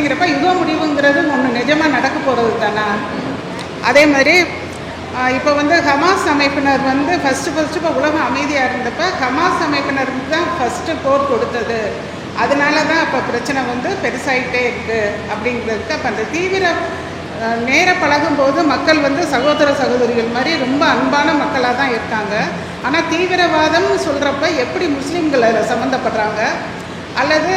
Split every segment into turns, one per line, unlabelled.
அப்படிங்கிறப்ப யுக முடிவுங்கிறது ஒன்று நிஜமாக நடக்க போகிறது தானே. அதே மாதிரி இப்போ ஹமாஸ் அமைப்பினர் ஃபஸ்ட்டு இப்போ உலகம் அமைதியாக இருந்தப்போ ஹமாஸ் அமைப்பினருக்கு தான் ஃபஸ்ட்டு போர் கொடுத்தது. அதனால தான் இப்போ பிரச்சனை பெருசாகிட்டே இருக்குது அப்படிங்கிறதுக்கு. அப்போ அந்த தீவிர நேர பழகும்போது மக்கள் சகோதர சகோதரிகள் மாதிரி ரொம்ப அன்பான மக்களாக தான் இருக்காங்க. ஆனால் தீவிரவாதம்னு சொல்கிறப்ப எப்படி முஸ்லீம்கள் அதில் சம்மந்தப்படுறாங்க, அல்லது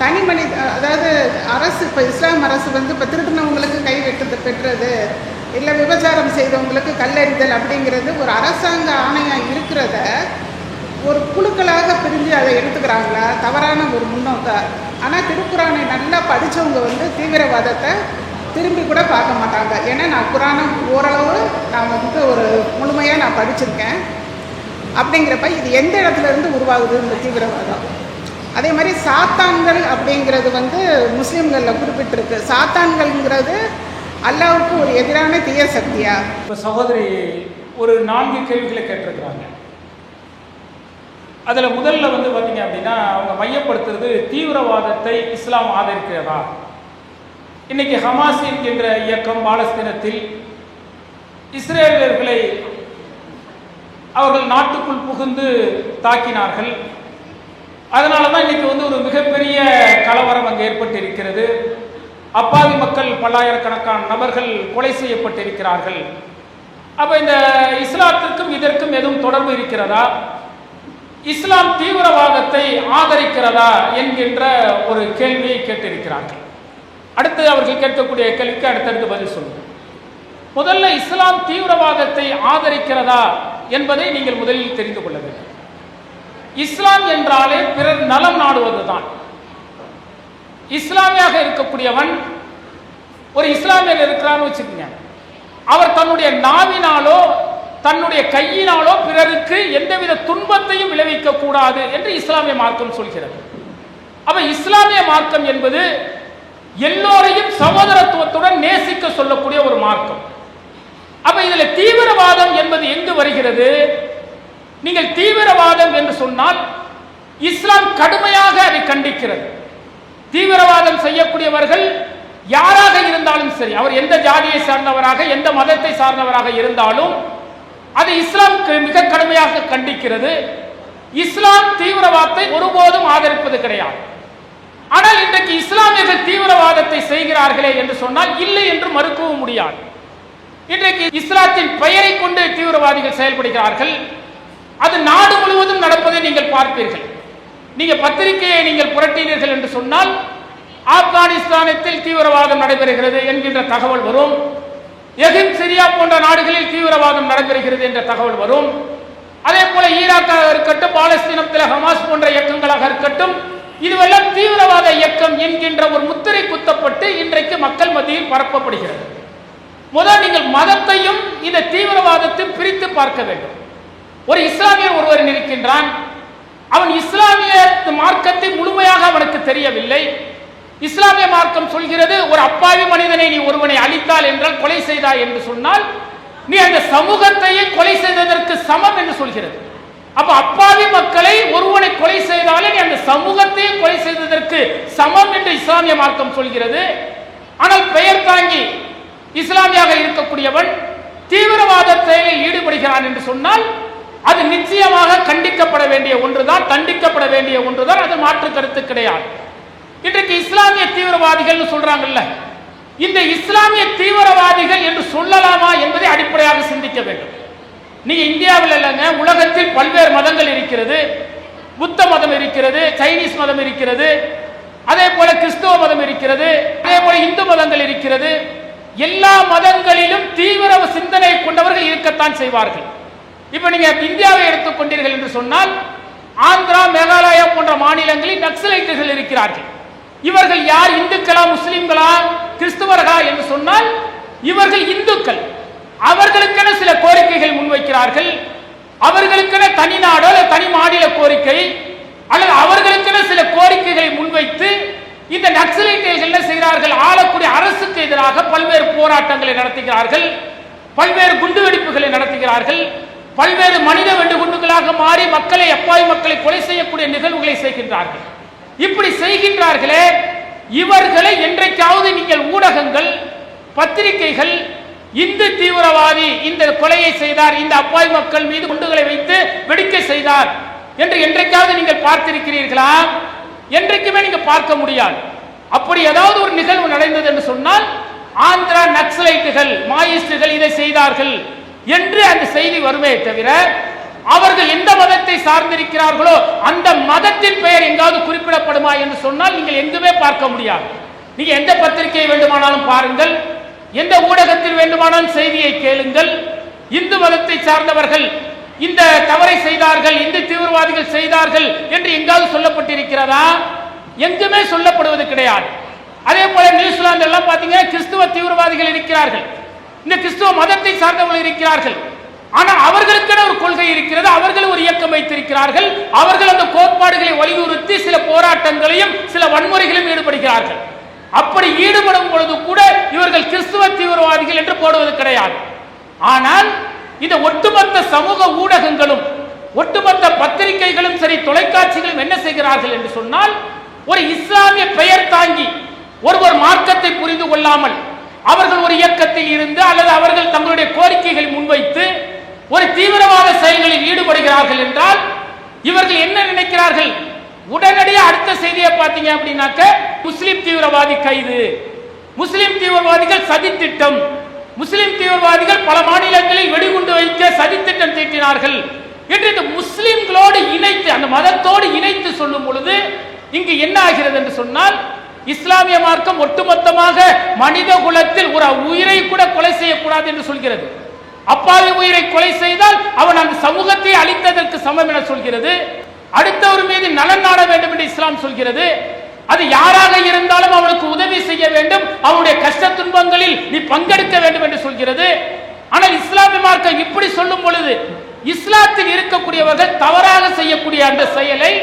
தனி மனித, அதாவது அரசு, இப்போ இஸ்லாம் அரசு இப்போ திருடினவங்களுக்கு கை பெற்றது, இல்லை விபச்சாரம் செய்தவங்களுக்கு கல்லெறிதல் அப்படிங்கிறது ஒரு அரசாங்க ஆணையம் இருக்கிறத ஒரு குழுக்களாக பிரிஞ்சு அதை எடுத்துக்கிறாங்களா? தவறான ஒரு முன்னோக்கம். ஆனால் திருக்குறானை நல்லா படித்தவங்க தீவிரவாதத்தை திரும்பி கூட பார்க்க மாட்டாங்க. ஏன்னா நான் குரானை ஓரளவு நான் ஒரு முழுமையாக நான் படிச்சிருக்கேன். அப்படிங்கிறப்ப இது எந்த இடத்துலேருந்து உருவாகுது இந்த தீவிரவாதம்? அதே மாதிரி சாத்தான்கள் அப்படிங்கிறது முஸ்லீம்களில் குறிப்பிட்டிருக்கு. சாத்தான்கள்ங்கிறது அல்லாவுக்கு ஒரு எதிரான தீய சக்தியா?
இப்போ சகோதரி ஒரு 4 கேள்விகளை கேட்டிருக்கிறாங்க. அதில் முதல்ல பார்த்தீங்க அப்படின்னா அவங்க மையப்படுத்துறது தீவிரவாதத்தை இஸ்லாம் ஆதரிக்கிறதா. இன்னைக்கு ஹமாஸ் என்கின்ற இயக்கம் பாலஸ்தீனத்தில் இஸ்ரேலியர்களை அவர்கள் நாட்டுக்குள் புகுந்து தாக்கினார்கள். அதனால தான் இன்னைக்கு ஒரு மிகப்பெரிய கலவரம் அங்கே ஏற்பட்டிருக்கிறது. அப்பாவி மக்கள் பல்லாயிரக்கணக்கான நபர்கள் கொலை செய்யப்பட்டிருக்கிறார்கள். அப்போ இந்த இஸ்லாத்திற்கும் இதற்கும் எதுவும் தொடர்பு இருக்கிறதா, இஸ்லாம் தீவிரவாதத்தை ஆதரிக்கிறதா என்கின்ற ஒரு கேள்வியை கேட்டிருக்கிறார்கள். அடுத்து அவர்கள் கேட்கக்கூடிய கேள்விக்கு அடுத்தடுத்து பதில் சொல்லுங்கள். முதல்ல இஸ்லாம் தீவிரவாதத்தை ஆதரிக்கிறதா என்பதை நீங்கள் முதலில் தெரிந்து கொள்ள வேண்டும். இஸ்லாம் என்றாலே பிறர் நலம் நாடுவதுதான். இஸ்லாமியாக இருக்கக்கூடியவன், ஒரு இஸ்லாமியர் இருக்கிறான்னு வச்சுக்கோங்க, அவர் தன்னுடைய நாவினாலோ தன்னுடைய கையினாலோ பிறருக்கு எந்தவித துன்பத்தையும் விளைவிக்க கூடாது என்று இஸ்லாமிய மார்க்கம் சொல்கிறது. அப்ப இஸ்லாமிய மார்க்கம் என்பது எல்லோரையும் சகோதரத்துவத்துடன் நேசிக்க சொல்லக்கூடிய ஒரு மார்க்கம். அப்ப இதுல தீவிரவாதம் என்பது எங்கு வருகிறது? நீங்கள் தீவிரவாதம் என்று சொன்னால் இஸ்லாம் கடுமையாக அதை கண்டிக்கிறது. தீவிரவாதம் செய்யக்கூடியவர்கள் யாராக இருந்தாலும் சரி, அவர் எந்த ஜாதியை சார்ந்தவராக எந்த மதத்தை சார்ந்தவராக இருந்தாலும் அதை இஸ்லாம் மிக கடுமையாக கண்டிக்கிறது. இஸ்லாம் தீவிரவாதத்தை ஒருபோதும் ஆதரிப்பது கிடையாது. ஆனால் இன்றைக்கு இஸ்லாமியர்கள் தீவிரவாதத்தை செய்கிறார்களே என்று சொன்னால் இல்லை என்று மறுக்கவும் முடியாது. இன்றைக்கு இஸ்லாத்தின் பெயரை கொண்டு தீவிரவாதிகள் செயல்படுகிறார்கள். அது நாடு முழுவதும் நடப்பதை நீங்கள் பார்ப்பீர்கள். நீங்க பத்திரிகையை நீங்கள் புரட்டினீர்கள் என்று சொன்னால் ஆப்கானிஸ்தானத்தில் தீவிரவாதம் நடைபெறுகிறது என்கின்ற தகவல் வரும். எகிப்து, சிரியா போன்ற நாடுகளில் தீவிரவாதம் நடைபெறுகிறது என்ற தகவல் வரும். அதே போல ஈராக்காக இருக்கட்டும், பாலஸ்தீனத்தில் ஹமாஸ் போன்ற இயக்கங்களாக இருக்கட்டும், இதுவெல்லாம் தீவிரவாத இயக்கம் என்கின்ற ஒரு முத்திரை குத்தப்பட்டு இன்றைக்கு மக்கள் மத்தியில் பரப்பப்படுகிறது. முதல் நீங்கள் மதத்தையும் இந்த தீவிரவாதத்தை பிரித்து பார்க்க வேண்டும். ஒரு இஸ்லாமியர் ஒருவர் இருக்கின்றான், அவன் இஸ்லாமிய மார்க்கத்தை முழுமையாக அவனுக்கு தெரியவில்லை. இஸ்லாமிய மார்க்கம் சொல்கிறது, ஒரு அப்பாவி மனிதனை நீ ஒருவனை அழித்தால் என்றால், கொலை செய்தாய் என்று சொன்னால் நீ அந்த சமூகத்தையே கொலை செய்ததற்கு சமம் என்று சொல்கிறது. அப்ப அப்பாவி மக்களை ஒருவனை கொலை செய்தாலே நீ அந்த சமூகத்தையே கொலை செய்ததற்கு சமம் என்று இஸ்லாமிய மார்க்கம் சொல்கிறது. ஆனால் பெயர் தாங்கி இஸ்லாமியாக இருக்கக்கூடியவன் தீவிரவாத செயலில் ஈடுபடுகிறான் என்று சொன்னால் அது நிச்சயமாக கண்டிக்கப்பட வேண்டிய ஒன்றுதான், தண்டிக்கப்பட வேண்டிய ஒன்றுதான். அது மாற்று கருத்து கிடையாது. இன்றைக்கு இஸ்லாமிய தீவிரவாதிகள் சொல்றாங்கல்ல, இந்த இஸ்லாமிய தீவிரவாதிகள் என்று சொல்லலாமா என்பதை அடிப்படையாக சிந்திக்க வேண்டும். நீங்க இந்தியாவில் இல்லைங்க, உலகத்தில் பல்வேறு மதங்கள் இருக்கிறது. புத்த மதம் இருக்கிறது, சைனீஸ் மதம் இருக்கிறது, அதே போல கிறிஸ்தவ மதம் இருக்கிறது, அதே போல இந்து மதங்கள் இருக்கிறது. எல்லா மதங்களிலும் தீவிர சிந்தனை கொண்டவர்கள் இருக்கத்தான் செய்வார்கள். இப்ப நீங்க இந்தியாவை எடுத்துக்கொண்டீர்கள் என்று சொன்னால், ஆந்திரா, மேகாலயா போன்ற மாநிலங்களில் நக்சலைட்டுகள் இருக்கிறார்கள். இவர்கள் யார்? இந்துக்களா, முஸ்லிம்களா, கிறிஸ்துவர்களா என்று சொன்னால் இவர்கள் இந்துக்கள். அவர்களுக்கென சில கோரிக்கைகள் முன்வைக்கிறார்கள். அவர்களுக்கென தனி நாடோ தனி மாநில கோரிக்கை அல்லது அவர்களுக்கென சில கோரிக்கைகளை முன்வைத்து இந்த நக்சலைட்டுகள் என்ன செய்கிறார்கள்? ஆளக்கூடிய அரசுக்கு எதிராக பல்வேறு போராட்டங்களை நடத்துகிறார்கள், பல்வேறு குண்டுவெடிப்புகளை நடத்துகிறார்கள், பல்வேறு மனித வெடிகுண்டுகளாக மாறி மக்களை, அப்பாவி மக்களை கொலை செய்யக்கூடிய நிகழ்வுகளை செய்கின்றார்கள். இப்படி செய்கின்றார்களே, இவர்களை என்றைக்காவது நீங்கள் ஊடகங்கள், பத்திரிகைகள் இந்து தீவிரவாதி இந்த கொலையை செய்தார், இந்த அப்பாவி மக்கள் மீது குண்டுகளை வைத்து வெடிக்க செய்தார் என்று என்றைக்காவது நீங்கள் பார்த்திருக்கிறீர்களா? என்றைக்குமே நீங்க பார்க்க முடியாது. அப்படி ஏதாவது ஒரு நிகழ்வு நடந்தது என்று சொன்னால் ஆந்திரா நக்சலைட்டுகள், மாயிஸ்டுகள் இதை செய்தார்கள் என்று அந்த செய்தி வருமே தவிர அவர்கள் எந்த மதத்தை சார்ந்திருக்கிறார்களோ அந்த மதத்தின் பெயர் எங்காவது குறிப்பிடப்படுமா என்று சொன்னால் நீங்கள் எங்குமே பார்க்க முடியாது. நீங்க எந்த பத்திரிகை வேண்டுமானாலும் பாருங்கள், எந்த ஊடகத்தில் வேண்டுமானாலும் செய்தியை கேளுங்கள், இந்து மதத்தை சார்ந்தவர்கள் இந்த தவறை செய்தார்கள், இந்து தீவிரவாதிகள் செய்தார்கள் என்று எங்காவது சொல்லப்பட்டிருக்கிறதா? எங்குமே சொல்லப்படுவது கிடையாது. அதே போல நியூசிலாந்து எல்லாம் பாத்தீங்கன்னா கிறிஸ்துவ தீவிரவாதிகள் இருக்கிறார்கள், இந்த கிறிஸ்துவ மதத்தை சார்ந்தவர்கள் இருக்கிறார்கள். ஆனால் அவர்களுக்கென ஒரு கொள்கை இருக்கிறது, அவர்கள் ஒரு இயக்கம் வைத்திருக்கிறார்கள், அவர்கள் அந்த கோட்பாடுகளை வலியுறுத்தி சில போராட்டங்களையும் சில வன்முறைகளையும் ஈடுபடுகிறார்கள். அப்படி ஈடுபடும் பொழுது கூட இவர்கள் கிறிஸ்துவ தீவிரவாதிகள் என்று போடுவது கிடையாது. ஆனால் இந்த ஒட்டுமொத்த சமூக ஊடகங்களும் ஒட்டுமொத்த பத்திரிகைகளும் சரி, தொலைக்காட்சிகளும் என்ன செய்கிறார்கள் என்று சொன்னால், ஒரு இஸ்லாமிய பெயர் தாங்கி ஒருவர் மார்க்கத்தை புரிந்து கொள்ளாமல் அவர்கள் ஒரு இயக்கத்தில் இருந்து அல்லது அவர்கள் தங்களுடைய கோரிக்கைகளை முன்வைத்து ஒரு தீவிரவாத செயல்களில் ஈடுபடுகிறார்கள் என்றால் இவர்கள் என்ன நினைக்கிறார்கள்? உடனடியாக அடுத்த செய்தியை பார்த்தீங்க அப்படின்னாக்க முஸ்லிம் தீவிரவாதி கைது, முஸ்லிம் தீவிரவாதிகள் சதித்திட்டம், முஸ்லிம் தீவிரவாதிகள் பல மாநிலங்களில் வெடிகுண்டு வைக்க சதித்திட்டம் தீட்டினார்கள் என்று இந்த முஸ்லிம்களோடு இணைத்து அந்த மதத்தோடு இணைத்து சொல்லும் பொழுது இங்கு என்ன ஆகிறது என்று சொன்னால், இஸ்லாமிய மார்க்கம் ஒட்டுமொத்தமாக மனித குலத்தில் ஒரு உயிரை கூட கொலை செய்யக்கூடாது என்று சொல்கிறது. அப்பாவி உயிரை கொலை செய்தால் அவன் அந்த சமூகத்தை அழித்ததற்கு சமம் என சொல்கிறது. அடுத்தவர் மீது நலன் நாட வேண்டும் என்று இஸ்லாம் சொல்கிறது. அது யாராக இருந்தாலும் அவனுக்கு உதவி செய்ய வேண்டும், அவனுடைய கஷ்ட துன்பங்களில் நீ பங்கெடுக்க வேண்டும் என்று சொல்கிறது. ஆனால் இஸ்லாமிய மார்க்கம் இப்படி சொல்லும் பொழுது இஸ்லாத்தில் இருக்கக்கூடியவர்கள் தவறாக செய்யக்கூடிய அந்த செயலை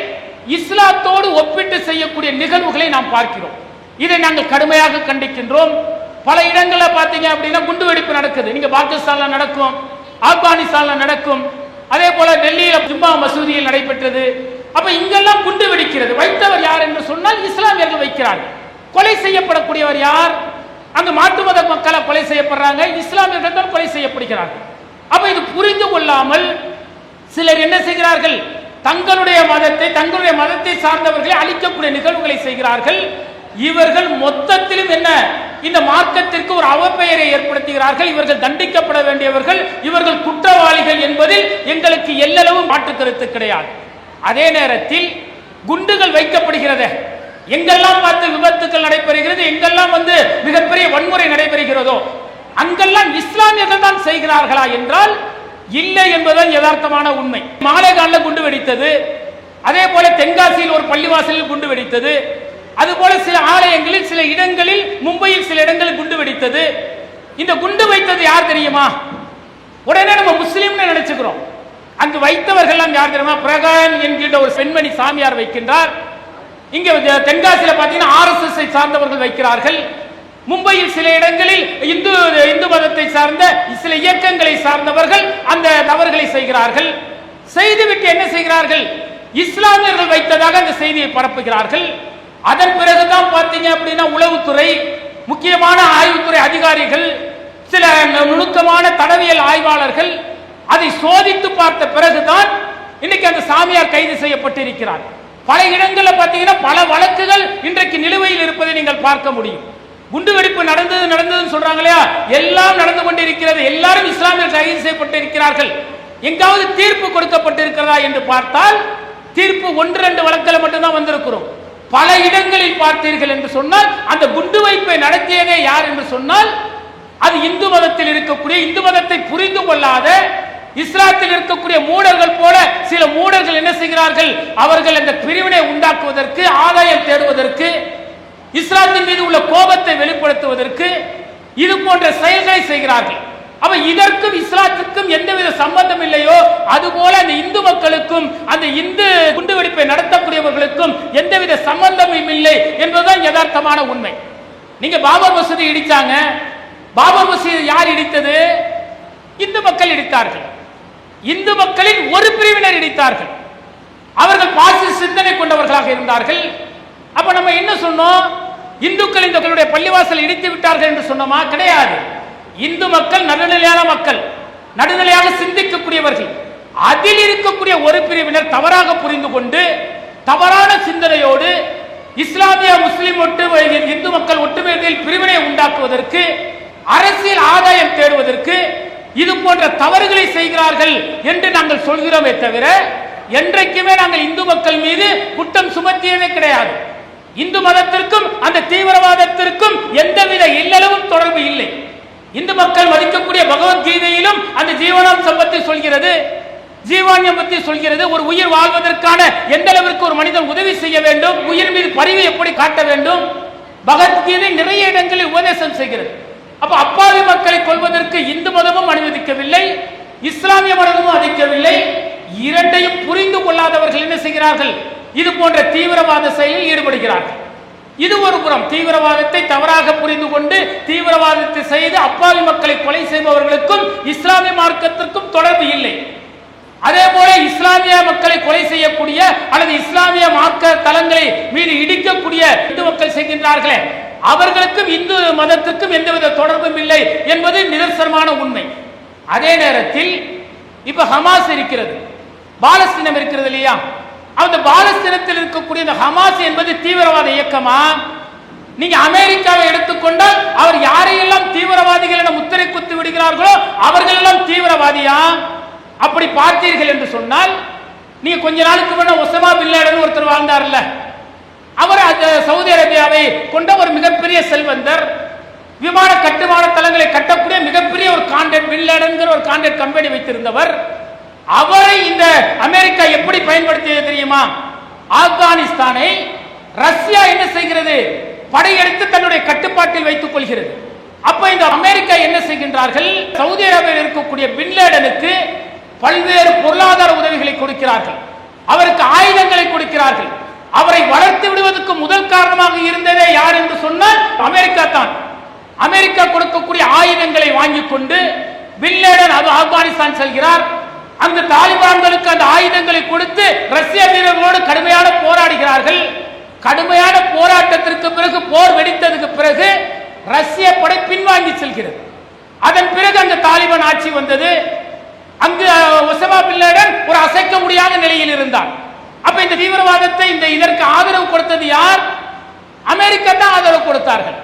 இஸ்லாத்தோடு ஒப்பிட்டு செய்யக்கூடிய நிகழ்வுகளை நாம் பார்க்கிறோம். இதை நாங்கள் கடுமையாக கண்டிக்கின்றோம். பல இடங்களில் பார்த்தீங்க அப்படின்னா குண்டுவெடிப்பு நடக்குது. நீங்க பாகிஸ்தான்ல நடக்கும், ஆப்கானிஸ்தான்ல நடக்கும், அதே போல டெல்லியில் ஜும்மா மசூதியில் நடைபெற்றது. அப்ப இங்கெல்லாம் குண்டு வெடிக்கிறது. வைத்தவர் யார் என்று சொன்னால் இஸ்லாமியர்கள் வைக்கிறார்கள். கொலை செய்யப்படக்கூடியவர் யார்? அங்கு மாற்று மத மக்களை கொலை செய்யப்படுறாங்க, இஸ்லாமியர்கள் தான் கொலை செய்யப்படுகிறார்கள். அப்ப இது புரிந்து கொள்ளாமல் சிலர் என்ன செய்கிறார்கள்? தங்களுடைய மதத்தை சார்ந்தவர்களை அழிக்கக்கூடிய நிகழ்வுகளை செய்கிறார்கள். இவர்கள் மொத்தத்திலும் என்ன, இந்த மார்க்கத்திற்கு ஒரு அவப்பெயரை ஏற்படுத்துகிறார்கள். இவர்கள் தண்டிக்கப்பட வேண்டியவர்கள், இவர்கள் குற்றவாளிகள் என்பதில் எங்களுக்கு எல்லளவு மாற்று கருத்து கிடையாது. அதே நேரத்தில் குண்டுகள் வைக்கப்படுகிறது, எங்கெல்லாம் பார்த்து விபத்துக்கள் நடைபெறுகிறது, எங்கெல்லாம் மிகப்பெரிய வன்முறை நடைபெறுகிறதோ அங்கெல்லாம் இஸ்லாமியர்கள் தான் செய்கிறார்களா என்றால் இல்லை என்பதுதான் யதார்த்தமான உண்மை. மாலேகான்ல குண்டு வெடித்தது, அதே போல தென்காசியில் ஒரு பள்ளிவாசலில் குண்டு வெடித்தது, அதுபோல சில ஆலயங்களில் சில இடங்களில் மும்பையில் சில இடங்களில் குண்டு வெடித்தது. இந்த குண்டு வைத்தது யார் தெரியுமா? உடனே நம்ம முஸ்லீம்னு நினைச்சுக்கிறோம். அங்கு வைத்தவர்கள் யார் தெரியுமா? பிரகான் என்கின்ற ஒரு பெண்மணி சாமியார் வைக்கின்றார். இங்க தென்காசியில பாத்தீங்கன்னா RSS சார்ந்தவர்கள் வைக்கிறார்கள். மும்பையில் சில இடங்களில் இந்து மதத்தை சார்ந்த சில இயக்கங்களை சார்ந்தவர்கள் அந்த தவறுகளை செய்கிறார்கள். செய்துவிட்டு என்ன செய்கிறார்கள்? இஸ்லாமியர்கள் வைத்ததாக அந்த செய்தியை பரப்புகிறார்கள். அதன் பிறகுதான் பார்த்தீங்க அப்படின்னா உளவுத்துறை, முக்கியமான ஆய்வுத்துறை அதிகாரிகள், சில நுணுக்கமான தடவியல் ஆய்வாளர்கள் அதை சோதித்து பார்த்த பிறகுதான் இன்னைக்கு அந்த சாமியார் கைது செய்யப்பட்டிருக்கிறார். பல இடங்களில் பார்த்தீங்கன்னா பல வழக்குகள் இன்றைக்கு நிலுவையில் இருப்பதை நீங்கள் பார்க்க முடியும். குண்டுவெடிப்பு நடந்ததுன்னு சொல்றாங்க இல்லையா, எல்லாம் நடந்து கொண்டிருக்கிறது, எல்லாரும் இஸ்லாமியர்கள் கைது செய்யப்பட்டிருக்கிறார்கள். எங்காவது தீர்ப்பு கொடுக்கப்பட்டிருக்கிறதா என்று பார்த்தால் தீர்ப்பு 1-2 வழக்கில் மட்டும்தான் வந்திருக்கிறோம். பல இடங்களில் பார்த்தீர்கள் என்று சொன்னால் அந்த குண்டு வைப்பை நடத்தியதே யார் என்று சொன்னால் அது இந்து மதத்தில் இருக்கக்கூடிய, இந்து மதத்தை புரிந்து கொள்ளாத இஸ்லாத்தில் இருக்கக்கூடிய மூடர்கள் போல சில மூடர்கள் என்ன செய்கிறார்கள்? அவர்கள் அந்த பிரிவினை உண்டாக்குவதற்கு, ஆதாயம் தேடுவதற்கு, இஸ்லாத்தின் மீது உள்ள கோபத்தை வெளிப்படுத்துவதற்கு இது போன்ற செயல்களை செய்கிறார்கள். அப்ப இதற்கும் இஸ்லாத்துக்கும் எந்தவித சம்பந்தம் இல்லையோ அதுபோல அந்த இந்து மக்களுக்கும் அந்த இந்து குண்டுவெடிப்பை நடத்தக்கூடியவர்களுக்கும் எந்தவித சம்பந்தமும் இல்லை என்பதுதான் யதார்த்தமான உண்மை. நீங்க பாபர் மசூதி இடிச்சாங்க. பாபர் மசூதி யார் இடித்தது? இந்து மக்கள் இடித்தார்கள். இந்து மக்களின் ஒரு பிரிவினர் இடித்தார்கள். அவர்கள் பாசிச சிந்தனை கொண்டவர்களாக இருந்தார்கள். அப்ப நம்ம என்ன சொன்னோம்? இந்துக்கள் இந்த பள்ளிவாசல் இடித்து விட்டார்கள் என்று சொன்னோமா? கிடையாது. இந்து மக்கள் நடுநிலையான மக்கள், நடுநிலையாக சிந்திக்கக்கூடியவர்கள். அதில் இருக்கக்கூடிய ஒரு பிரிவினர் தவறாக புரிந்து கொண்டு தவறான சிந்தனையோடு இஸ்லாமிய முஸ்லிம் இந்து மக்கள் ஒட்டுமொழியில் பிரிவினை உண்டாக்குவதற்கு, அரசியல் ஆதாயம் தேடுவதற்கு இது போன்ற தவறுகளை செய்கிறார்கள் என்று நாங்கள் சொல்கிறோமே தவிர என்றைக்குமே நாங்கள் இந்து மக்கள் மீது குற்றம் சுமத்தியதே கிடையாது. இந்து மதத்திற்கும் அந்த தீவிரவாதத்திற்கும் எந்தவித இல்லளவும் தொடர்பு இல்லை. இந்து மக்கள் மதிக்கக்கூடிய பகவத்கீதையிலும் அந்த ஜீவனாம்சம் பற்றி சொல்கிறது, ஜீவான்யம் பற்றி சொல்கிறது. ஒரு உயிர் வாழ்வதற்கான எந்த அளவிற்கு ஒரு மனிதன் உதவி செய்ய வேண்டும், உயிர் மீது பரிவு எப்படி காட்ட வேண்டும், பகவத்கீதை நிறைய இடங்களில் உபதேசம் செய்கிறது. அப்ப அப்பாவி மக்களை கொள்வதற்கு இந்து மதமும் அனுமதிக்கவில்லை, இஸ்லாமிய மதமும் அனுமதிக்கவில்லை. இரண்டையும் புரிந்து கொள்ளாதவர்கள் என்ன செய்கிறார்கள்? இது போன்ற தீவிரவாத செயலில் ஈடுபடுகிறார்கள். இது ஒரு புறம். தீவிரவாதத்தை தவறாக புரிந்து கொண்டு தீவிரவாதத்தை செய்து அப்பாவி மக்களை கொலை செய்பவர்களுக்கும் இஸ்லாமிய மார்க்கத்திற்கும் தொடர்பு இல்லை. அதே போல இஸ்லாமிய மக்களை கொலை செய்யக்கூடிய அல்லது இஸ்லாமிய மார்க்க தலங்களை மீது இடிக்கக்கூடிய இந்து மக்கள் செய்கின்றார்களே, அவர்களுக்கும் இந்து மதத்திற்கும் எந்தவித தொடர்பும் இல்லை என்பது நிதர்சனமான உண்மை. அதே நேரத்தில் இப்ப ஹமாஸ் இருக்கிறது, பாலஸ்தீனம் இருக்கிறது இல்லையா? அந்த பாலஸ்தீனத்தில் இருக்கக்கூடிய இந்த ஹமாஸ் என்பது தீவிரவாத இயக்கமா? நீங்க அமெரிக்காவை எடுத்துக்கொண்டால் அவர் யாரையெல்லாம் தீவிரவாதிகள் என முத்திரை குத்தி விடுகிறார்களோ அவர்கள் எல்லாம் தீவிரவாதியா? அப்படி பார்த்தீர்கள் என்று சொன்னால், நீங்க கொஞ்ச நாளுக்கு முன்ன ஒசாமா பின் லேடன் ஒருத்தர் வாழ்ந்தார்ல, அவர் சவுதி அரேபியாவை கொண்ட ஒரு மிகப்பெரிய செல்வந்தர், விமான கட்டுமான தளங்களை கட்டக்கூடிய மிகப்பெரிய ஒரு கான்ட்ராக்ட், பின் லேடன் ஒரு கான்ட்ராக்ட் கம்பெனி வைத்திருந்தவர். அவரை இந்த அமெரிக்கா எப்படி பயன்படுத்தியது தெரியுமா? ஆப்கானிஸ்தானை ரஷ்யா என்ன செய்கிறது? படையெடுத்து தன்னுடைய கட்டுப்பாட்டில் வைத்துக் கொள்கிறது. அப்ப இந்த அமெரிக்கா என்ன செய்கின்றார்கள்? சவுதி அரேபியாவில் இருக்கக்கூடிய பின் லேடனுக்கு பல்வேறு பொருளாதார உதவிகளை கொடுக்கிறார்கள், அவருக்கு ஆயுதங்களை கொடுக்கிறார்கள். அவரை வளர்த்து விடுவதற்கு முதல் காரணமாக இருந்ததே யார் என்று சொன்னால் அமெரிக்கா தான். அமெரிக்கா கொடுக்கக்கூடிய ஆயுதங்களை வாங்கிக் கொண்டு பின் லேடன் ஆப்கானிஸ்தான் செல்கிறார். அந்த தாலிபான்களுக்கு அந்த ஆயுதங்களை கொடுத்து ரஷ்ய வீரர்களோடு கடுமையான போராடுகிறார்கள். கடுமையான போராட்டத்திற்கு பிறகு, போர் வெடித்ததுக்கு பிறகு ரஷ்ய படை பின்வாங்கி செல்கிறது. அதன் பிறகு அந்த தாலிபான் ஆட்சி வந்தது. அங்கு ஒசாமா பின் லேடன் ஒரு அசைக்க முடியாத நிலையில் இருந்தார். அப்ப இந்த தீவிரவாதத்தை இதற்கு ஆதரவு கொடுத்தது யார்? அமெரிக்கா தான் ஆதரவு கொடுத்தார்கள்.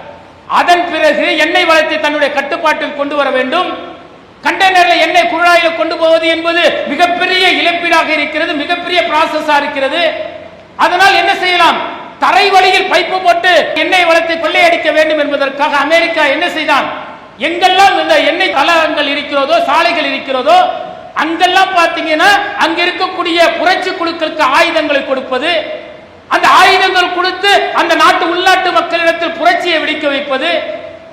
அதன் பிறகு எண்ணெய் வளத்தை தன்னுடைய கட்டுப்பாட்டில் கொண்டு வர வேண்டும். கண்டெய்னர்ல எண்ணெய் குழாயில கொண்டு போவது என்பது மிகப்பெரிய இழப்பீடாக இருக்கிறது, மிகப்பெரிய ப்ராசஸா இருக்கிறது. அதனால் என்ன செய்யலாம்? தரை வழியில் பைப்பு போட்டு எண்ணெய் வளத்தை கொள்ளையடிக்க வேண்டும் என்பதற்காக அமெரிக்கா என்ன செய்தான்? எங்கெல்லாம் இந்த எண்ணெய் தளங்கள் இருக்கிறதோ, சாலைகள் இருக்கிறதோ, அங்கெல்லாம் பார்த்தீங்கன்னா அங்க இருக்கக்கூடிய புரட்சி குழுக்களுக்கு ஆயுதங்களை கொடுப்பது, அந்த ஆயுதங்கள் கொடுத்து அந்த நாட்டு உள்நாட்டு மக்களிடத்தில் புரட்சியை வெடிக்க வைப்பது,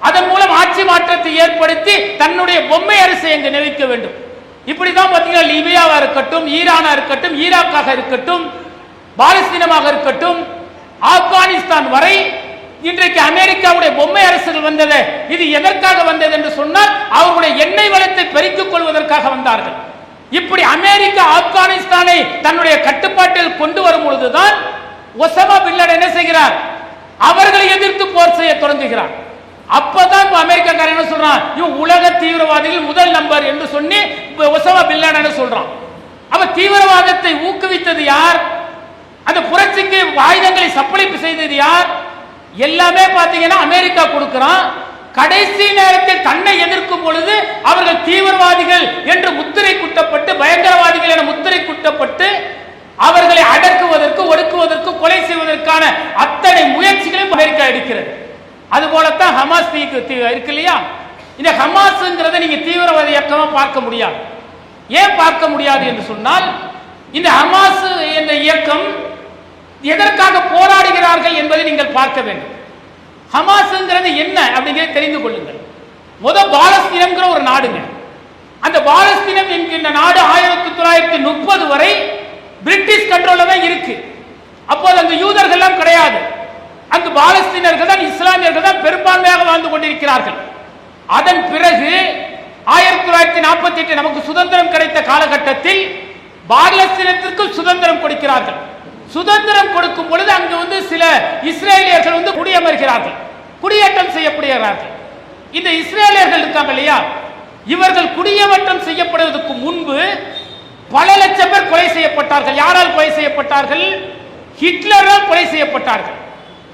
அதன் மூலம் ஆட்சி மாற்றத்தை ஏற்படுத்தி தன்னுடைய பொம்மை அரசை அங்கு நினைக்க வேண்டும். இப்படிதான் பார்த்தீங்கன்னா லிபியாவா இருக்கட்டும், ஈரானா இருக்கட்டும், ஈராக்காக இருக்கட்டும், பாலஸ்தீனமாக இருக்கட்டும், ஆப்கானிஸ்தான் வரை இன்றைக்கு அமெரிக்காவுடைய பொம்மை அரசுகள் வந்தது. இது எதற்காக வந்தது என்று சொன்னால் அவர்களுடைய எண்ணெய் வளத்தை பெருக்கிக் கொள்வதற்காக வந்தார்கள். இப்படி அமெரிக்கா ஆப்கானிஸ்தானை தன்னுடைய கட்டுப்பாட்டில் கொண்டு வரும் பொழுதுதான் ஒசாமா பின் லேடன் என்ன செய்கிறார்? அவர்களை எதிர்த்து போர் செய்ய தொடங்குகிறார். அப்பதான் அமெரிக்காக்காரன் என்ன சொல்றான்? இவன் உலக தீவிரவாதிகள் முதல் நம்பர் என்று சொல்லி ஒசாமா பின் லேடன் சொல்றான். அப்ப தீவிரவாதத்தை ஊக்குவித்தது யார்? அந்த புரட்சிக்கு ஆயுதங்களை சப்ளை செய்தது யார்? எல்லாமே பாத்தீங்கன்னா அமெரிக்கா கொடுக்கிறான். கடைசி நேரத்தில் தன்னை எதிர்க்கும் பொழுது அவர்கள் தீவிரவாதிகள் என்று முத்திரை குட்டப்பட்டு, பயங்கரவாதிகள் என முத்திரை குட்டப்பட்டு அவர்களை அடக்குவதற்கு, ஒடுக்குவதற்கு, கொலை செய்வதற்கான அத்தனை முயற்சிகளையும் அமெரிக்கா எடுக்கிறது. அது போலத்தான் ஹமாஸ் இருக்கு இல்லையா? இந்த ஹமாஸ்ங்கிறத நீங்க தீவிரவாத இயக்கமா பார்க்க முடியாது. ஏன் பார்க்க முடியாது என்று சொன்னால், இந்த ஹமாஸ் என்ற இயக்கம் எதற்காக போராடுகிறார்கள் என்பதை நீங்கள் பார்க்க வேண்டும். ஹமாஸ்ங்கிறது என்ன அப்படிங்கிறத தெரிந்து கொள்ளுங்கள். பாலஸ்தீனம் ஒரு நாடுங்க. அந்த பாலஸ்தீனம் என்கின்ற நாடு 1930 வரை பிரிட்டிஷ் கண்ட்ரோல்ல தான் இருக்கு. அப்போது அங்கு யூதர்கள் கிடையாது. அங்கு பாலஸ்தீனர்கள் தான், இஸ்லாமியர்கள் தான் பெரும்பான்மையாக வாழ்ந்து கொண்டிருக்கிறார்கள். அதன் பிறகு 1948 நமக்கு சுதந்திரம் கிடைத்த காலகட்டத்தில் பாலஸ்தீனத்திற்கு சுதந்திரம் கொடுக்கிறார்கள். சுதந்திரம் கொடுக்கும் பொழுது அங்கு வந்து சில இஸ்ரேலியர்கள் வந்து குடியமர்கிறார்கள், குடியேற்றம் செய்யப்படுகிறார்கள். இந்த இஸ்ரேலியர்கள் இருக்காங்க இல்லையா, இவர்கள் குடியேற்றம் செய்யப்படுவதற்கு முன்பு பல லட்சம் பேர் கொலை செய்யப்பட்டார்கள். யாரால் கொலை செய்யப்பட்டார்கள்? ஹிட்லரால் கொலை செய்யப்பட்டார்கள்.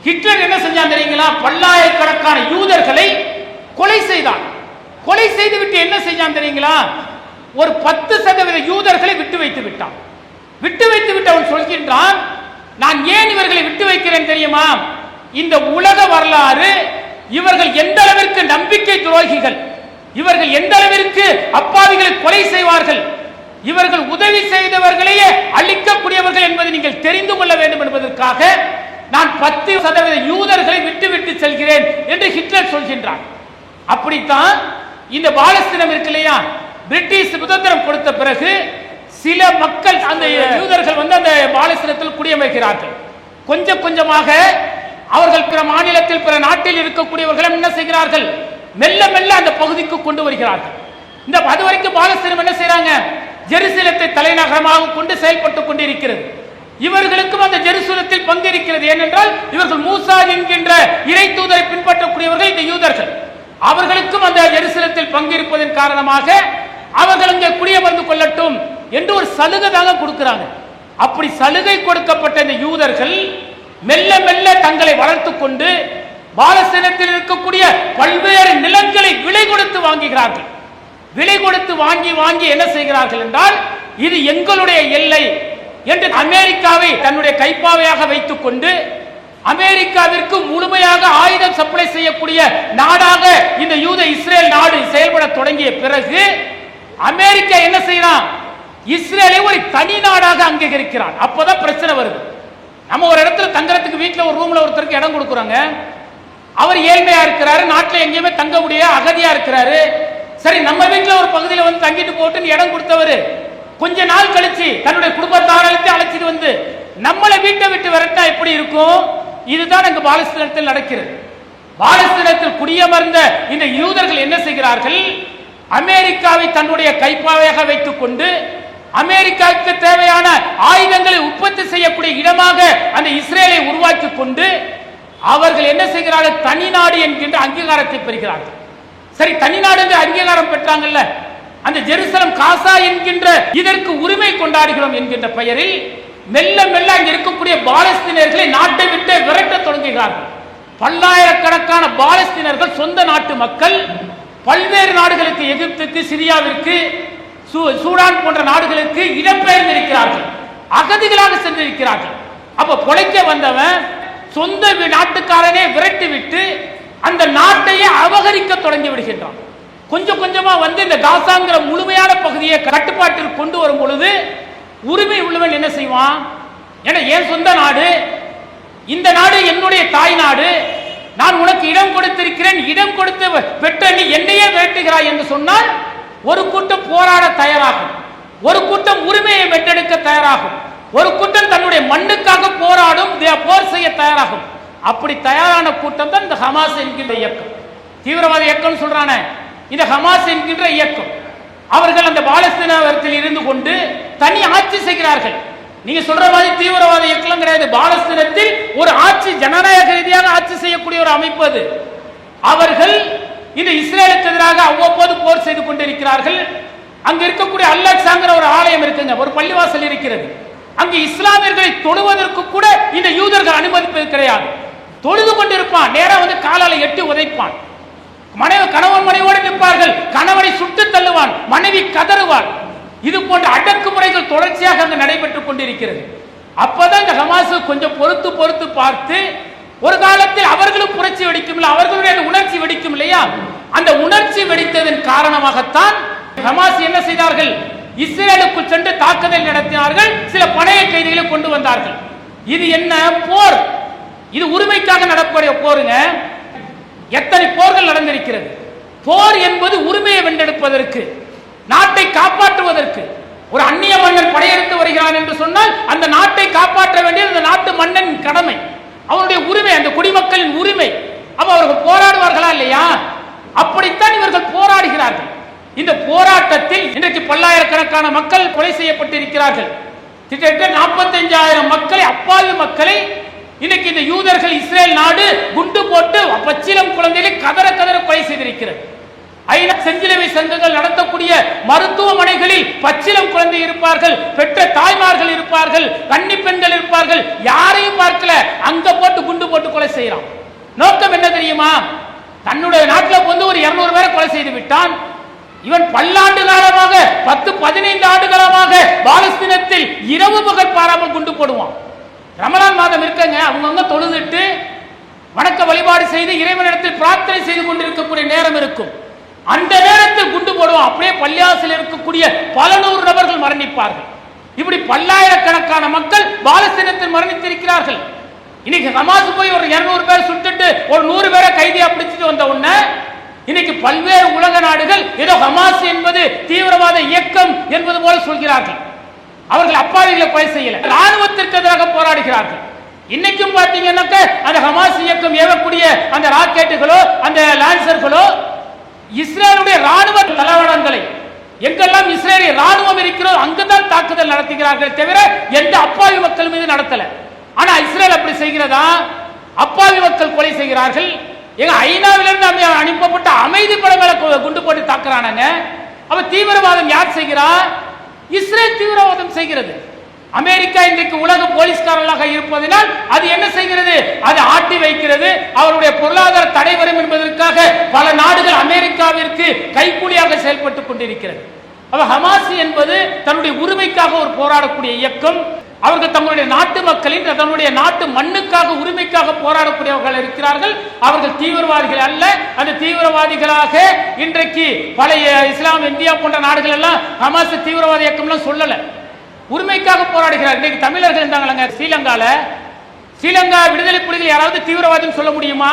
ஹிட்லர் என்ன செஞ்சான் தெரியுங்களா? பல்லாயிரக்கணக்கான யூதர்களை கொலை செய்தான். கொலை செய்து விட்டு என்ன செஞ்சான் தெரியுங்களா? ஒரு 10% யூதர்களை விட்டு வைத்து விட்டான். விட்டு வைத்து விட்டு அவன் சொல்கின்றான், நான் ஏன் இவர்களை விட்டு வைக்கிறேன் தெரியுமா? இந்த உலக வரலாறு இவர்கள் எந்த அளவிற்கு நம்பிக்கை துரோகிகள், இவர்கள் எந்த அளவிற்கு அப்பாவிகளை கொலை செய்வார்கள், இவர்கள் உதவி செய்தவர்களையே அழிக்கக்கூடியவர்கள் என்பதை நீங்கள் தெரிந்து கொள்ள வேண்டும் என்பதற்காக நான் 10% யூதர்களை விட்டு விட்டு செல்கிறேன் என்று ஹிட்லர் சொல்கின்றான். அப்படித்தான் இந்த பாலஸ்தீனம் இருக்கு இல்லையா, பிரிட்டிஷ் சுதந்திரம் கொடுத்த பிறகு சில மக்கள் அந்த யூதர்கள் வந்து அந்த பாலஸ்தீனத்தில் குடியமர்கிறார்கள். கொஞ்சம் கொஞ்சமாக அவர்கள் பிற மாநிலத்தில் பிற நாட்டில் இருக்கக்கூடியவர்கள் என்ன செய்கிறார்கள்? மெல்ல மெல்ல அந்த பகுதிக்கு கொண்டு வருகிறார்கள். இந்த அது வரைக்கும் பாலஸ்தீனம் என்ன செய்யறாங்க? ஜெருசலத்தை தலைநகரமாக கொண்டு செயல்பட்டு கொண்டிருக்கிறது. இவர்களுக்கும் அந்த ஜெருசலத்தில் பங்கு இருக்கிறது. ஏனென்றால் இவர்கள் மூசா என்கின்ற இறை தூதரை பின்பற்றக்கூடியவர்கள் இந்த யூதர்கள். அவர்களுக்கும் அந்த ஜெருசலத்தில் பங்கு இருப்பதன் காரணமாக அவர்கள் அங்கே குடியமர்ந்து கொள்ளட்டும் என்று ஒரு சலுகை தாங்க கொடுக்கிறாங்க. அப்படி சலுகை கொடுக்கப்பட்ட இந்த யூதர்கள் மெல்ல மெல்ல தங்களை வளர்த்து கொண்டு பாலஸ்தீனத்தில் இருக்கக்கூடிய பல்வேறு நிலங்களை விலை கொடுத்து வாங்குகிறார்கள். விலை கொடுத்து வாங்கி வாங்கி என்ன செய்கிறார்கள் என்றால், இது எங்களுடைய எல்லை என்று அமெரிக்காவை தன்னுடைய கைப்பாவையாக வைத்துக் கொண்டு அமெரிக்காவிற்கு முழுமையாக ஆயுதம் சப்ளை செய்யக்கூடிய நாடாக இந்த யூத இஸ்ரேல் நாடு செயல்பட தொடங்கிய பிறகு அமெரிக்கா என்ன செய்யறான்? இஸ்ரேலை ஒரு தனி நாடாக அங்கீகரிக்கிறான். அப்பதான் பிரச்சனை வருது. நம்ம ஒரு இடத்துல தங்கறதுக்கு வீட்டில் ஒரு ரூம்ல ஒருத்தருக்கு இடம் கொடுக்குறாங்க. அவர் ஏழ்மையா இருக்கிறாரு, நாட்டில் எங்கேயுமே தங்க முடியாது, அகதியா இருக்கிறாரு. சரி, நம்ம வீட்டில் ஒரு பகுதியில் வந்து தங்கிட்டு போட்டு இடம் கொடுத்தவர் கொஞ்ச நாள் கழிச்சு தன்னுடைய குடும்பத்தாரத்தை அழைச்சிட்டு வந்து நம்மளை வீட்டை விட்டு விரட்டா எப்படி இருக்கும்? இதுதான் அங்கு பாலஸ்தீனத்தில் நடக்கிறது. பாலஸ்தீனத்தில் குடியமர்ந்த இந்த யூதர்கள் என்ன செய்கிறார்கள்? அமெரிக்காவை தன்னுடைய கைப்பாவையாக வைத்துக் கொண்டு அமெரிக்காவுக்கு தேவையான ஆயுதங்களை உற்பத்தி செய்யக்கூடிய இடமாக அந்த இஸ்ரேலை உருவாக்கி கொண்டு அவர்கள் என்ன செய்கிறார்கள்? தனிநாடு என்கின்ற அங்கீகாரத்தை பெறுகிறார்கள். சரி, தனிநாடு என்ற அங்கீகாரம் பெற்றாங்கல்ல, அந்த ஜெருசலம் காசா என்கின்ற இதற்கு உரிமை கொண்டாடுகிறோம் என்கின்ற பெயரில் மெல்ல மெல்ல அங்கே இருக்கக்கூடிய பாலஸ்தீனர்களை நாட்டை விட்டு விரட்ட தொடங்குகிறார்கள். பல்லாயிரக்கணக்கான பாலஸ்தீனர்கள் சொந்த நாட்டு மக்கள் பல்வேறு நாடுகளுக்கு, எகிப்துக்கு, சிரியாவிற்கு, சூடான் போன்ற நாடுகளுக்கு இடம்பெயர்ந்திருக்கிறார்கள், அகதிகளாக சென்றிருக்கிறார்கள். அப்ப பொழைக்க வந்தவன் சொந்த நாட்டுக்காரனே விரட்டி விட்டு அந்த நாட்டையே அபகரிக்க தொடங்கி விடுகின்றான். கொஞ்சம் கொஞ்சமா வந்து இந்த காசாங்கிற முழுமையான பகுதியை கட்டுப்பாட்டில் கொண்டு வரும் பொழுது உரிமை உள்ளவன் என்ன செய்வான்? ஏன்னா என் சொந்த நாடு, இந்த நாடு என்னுடைய தாய் நாடு, நான் உனக்கு இடம் கொடுத்திருக்கிறேன், இடம் கொடுத்து பெற்ற நீ என்னையே விரட்டுகிறாய் என்று சொன்னால் ஒரு கூட்டம் போராட தயாராகும், ஒரு கூட்டம் உரிமையை வென்றெடுக்க தயாராகும், ஒரு கூட்டம் தன்னுடைய மண்ணுக்காக போராடும், போர் செய்ய தயாராகும். அப்படி தயாரான கூட்டம் தான் இந்த ஹமாஸ் என்கின்ற இயக்கம். தீவிரவாத இயக்கம் சொல்றான இந்த ஹமாஸ் என்கின்ற இயக்கம். அவர்கள் அந்த பாலஸ்தீனத்தில் இருந்து கொண்டு தனி ஆட்சி செய்கிறார்கள். நீங்க சொல்ற மாதிரி தீவிரவாத இயக்கம் கிடையாது. பாலஸ்தீனத்தில் ஒரு ஆட்சி, ஜனநாயக ரீதியாக ஆட்சி செய்யக்கூடிய ஒரு அமைப்பு அது. அவர்கள் இந்த இஸ்ரேலுக்கு எதிராக அவ்வப்போது போர் செய்து கொண்டிருக்கிறார்கள். அங்க இருக்கக்கூடிய அல்-அக்ஸாங்கிற ஒரு ஆலயம் இருக்குங்க, ஒரு பள்ளிவாசல் இருக்கிறது. அங்கு இஸ்லாமியர்களை தொழுவதற்கு கூட இந்த யூதர்கள் அனுமதிப்பது கிடையாது. தொழுது கொண்டிருப்பான், நேரா வந்து காலால எட்டி உதைப்பான். கணவன் மனைவியோடு நிற்பார்கள், கணவனை சுட்டு தள்ளுவான், மனைவி கதறுவான். இது போன்ற அடக்குமுறைகள் தொடர்ச்சியாக அங்கு நடைபெற்றுக் கொண்டிருக்கிறது. அப்பதான் இந்த ஹமாஸ் கொஞ்சம் பொறுத்து பொறுத்து பார்த்து, ஒரு காலத்தில் அவர்களும் புரட்சி வெடிக்கும், அவர்களுடைய உணர்ச்சி வெடிக்கும் இல்லையா, அந்த உணர்ச்சி வெடித்ததன் காரணமாகத்தான் ஹமாஸ் என்ன செய்தார்கள்? இஸ்ரேலுக்குள் சென்று தாக்குதல் நடத்தினார்கள், சில பணைய கைதிகளை கொண்டு வந்தார்கள். இது என்ன போர்? இது உரிமைக்காக நடக்கூடிய போருங்க. எத்தனை போர்கள் நடந்திருக்கிறது. போர் என்பது உரிமையை வென்றெடுப்பதற்கு, நாட்டை காப்பாற்றுவதற்கு. ஒரு அந்நிய மன்னன் படையெடுத்து வருகிறான் என்று சொன்னால் அந்த நாட்டை காப்பாற்ற வேண்டியது அந்த நாட்டு மன்னன் கடமை, அவருடைய உரிமை, அந்த குடிமக்களின் உரிமை. அப்ப அவர்கள் போராடுவார்களா இல்லையா? அப்படித்தான் இவர்கள் போராடுகிறார்கள். இந்த போராட்டத்தில் இன்றைக்கு பல்லாயிரக்கணக்கான மக்கள் கொலை செய்யப்பட்டிருக்கிறார்கள். கிட்டத்தட்ட 45,000 மக்களை, அப்பாவி மக்களை இன்னைக்கு இந்த யூதர்கள் இஸ்ரேல் நாடு குண்டு போட்டு பச்சிலம் குழந்தைகளை கதற கதற கொலை செய்திருக்கிறது. ஐநா செஞ்சிலுவை சங்கங்கள் நடத்தக்கூடிய மருத்துவமனைகளில் பச்சிலம் குழந்தை இருப்பார்கள், பெற்ற தாய்மார்கள் இருப்பார்கள், கன்னி பெண்கள் இருப்பார்கள், யாரையும் பார்க்கல, அங்க போட்டு குண்டு போட்டு கொலை செய்யறான். நோக்கம் என்ன தெரியுமா? தன்னுடைய நாட்டில் வந்து ஒரு 200 பேரை கொலை செய்து விட்டான். இவன் பல்லாண்டு காலமாக 10-15 ஆண்டு காலமாக பாலஸ்தீனத்தில் இரவு பகல் பாராமல் குண்டு போடுவான். ரமலான் மாதம் இருக்கங்க, அவங்கவுங்க தொழுதுட்டு வணக்க வழிபாடு செய்து இறைவனிடத்தில் பிரார்த்தனை செய்து கொண்டிருக்கக்கூடிய நேரம் இருக்கும். அந்த நேரத்தில் குண்டு போடுவான். அப்படியே பள்ளியாசில் இருக்கக்கூடிய பல நூறு நபர்கள் மரணிப்பார்கள். இப்படி பல்லாயிரக்கணக்கான மக்கள் பாலஸ்தீனத்தில் மரணித்திருக்கிறார்கள். இன்னைக்கு ஹமாஸ் போய் ஒரு 200 பேர் சுட்டுட்டு ஒரு 100 பேரை கைதியா பிடிச்சிட்டு வந்த உடனே இன்னைக்கு பல்வேறு உலக நாடுகள் ஏதோ ஹமாஸ் என்பது தீவிரவாத இயக்கம் என்பது போல சொல்கிறார்கள். அவர்கள் அப்பாவிகளை கொலை செய்யல, ராணுவத்திற்கு எதிராக போராடுகிறார்கள். இன்னைக்கும் பாத்தீங்கன்னாக்க அந்த ஹமாஸ் இயக்கம் ஏவக்கூடிய அந்த ராக்கெட்டுகளோ அந்த லான்சர்களோ இஸ்ரேலுடைய ராணுவ தளவாடங்களை எங்கெல்லாம் இஸ்ரேலிய ராணுவம் இருக்கிறதோ அங்குதான் தாக்குதல் நடத்துகிறார்கள் தவிர எந்த அப்பாவி மக்கள் மீது நடத்தல. ஆனா இஸ்ரேல் அப்படி செய்கிறதா? அப்பாவி மக்கள் கொலை செய்கிறார்கள். எங்க ஐநாவிலிருந்து அனுப்பப்பட்ட அமைதி படங்களை குண்டு போட்டு தாக்குறானுங்க. அப்ப தீவிரவாதம் யார் செய்கிறா? இஸ்ரேல் தீவிரவாதம் செய்கிறது. அமெரிக்கா இன்றைக்கு உலக போலீஸ்காரர்களாக இருப்பதனால் அது என்ன செய்கிறது? அது ஆட்டி வைக்கிறது. அவருடைய பொருளாதார தடை வரும் என்பதற்காக பல நாடுகள் அமெரிக்காவிற்கு கைக்கூலியாக செயல்பட்டுக் கொண்டிருக்கிறது. அப்ப ஹமாஸ் என்பது தன்னுடைய உரிமைக்காக ஒரு போராடக்கூடிய இயக்கம். அவர்கள் தங்களுடைய நாட்டு மக்களின் தன்னுடைய நாட்டு மண்ணுக்காக உரிமைக்காக போராடக்கூடியவர்கள் இருக்கிறார்கள். அவர்கள் தீவிரவாதிகள் அல்ல. அந்த தீவிரவாதிகளாக இன்றைக்கு பழைய இஸ்லாம் இந்தியா போன்ற நாடுகள் எல்லாம் ஹமாஸ் தீவிரவாத இயக்கம்லாம் சொல்லல, உரிமைக்காக போராடுகிறார். இன்றைக்கு தமிழர்கள் இருந்தாங்க ஸ்ரீலங்கா விடுதலை புலிகள் யாராவது தீவிரவாதம் சொல்ல முடியுமா?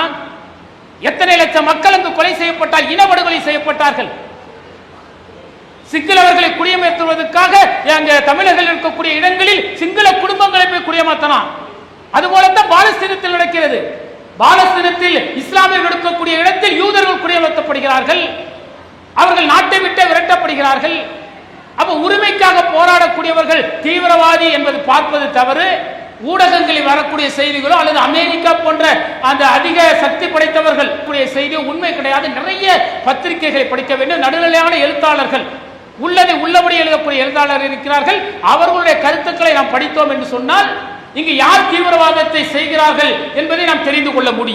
எத்தனை லட்சம் மக்கள் அங்கு கொலை செய்யப்பட்டால், இனப்படுகொலை செய்யப்பட்டார்கள். சிங்களவர்களை குடியமர்த்துவதற்காக அங்க தமிழர்கள் இருக்கக்கூடிய இடங்களில் சிங்கள குடும்பங்களை போய் குடியமர்த்தலாம். அதுபோலத்தான் பாலஸ்தீனத்தில் நடக்கிறது. பாலஸ்தீனத்தில் இஸ்லாமியர்கள் இருக்கக்கூடிய இடத்தில் யூதர்கள் குடியமர்த்தப்படுகிறார்கள். அவர்கள் நாட்டை விட்டு விரட்டப்படுகிறார்கள். அப்ப உரிமைக்காக போராடக்கூடியவர்கள் தீவிரவாதி என்பது பார்ப்பது தவறு. ஊடகங்களில் வரக்கூடிய செய்திகளோ அல்லது அமெரிக்கா போன்ற அந்த அதிக சக்தி படைத்தவர்கள் செய்தியோ உண்மை கிடையாது. நிறைய பத்திரிகைகளை படிக்க வேண்டும். நடுநிலையான எழுத்தாளர்கள், உள்ளதை உள்ளபடி எழுதக்கூடிய எழுத்தாளர்கள் இருக்கிறார்கள். அவர்களுடைய கருத்துக்களை நாம் படித்தோம் என்று சொன்னால் இங்கு யார் தீவிரவாதத்தை செய்கிறார்கள் என்பதை நாம் தெரிந்து கொள்ள முடியும்.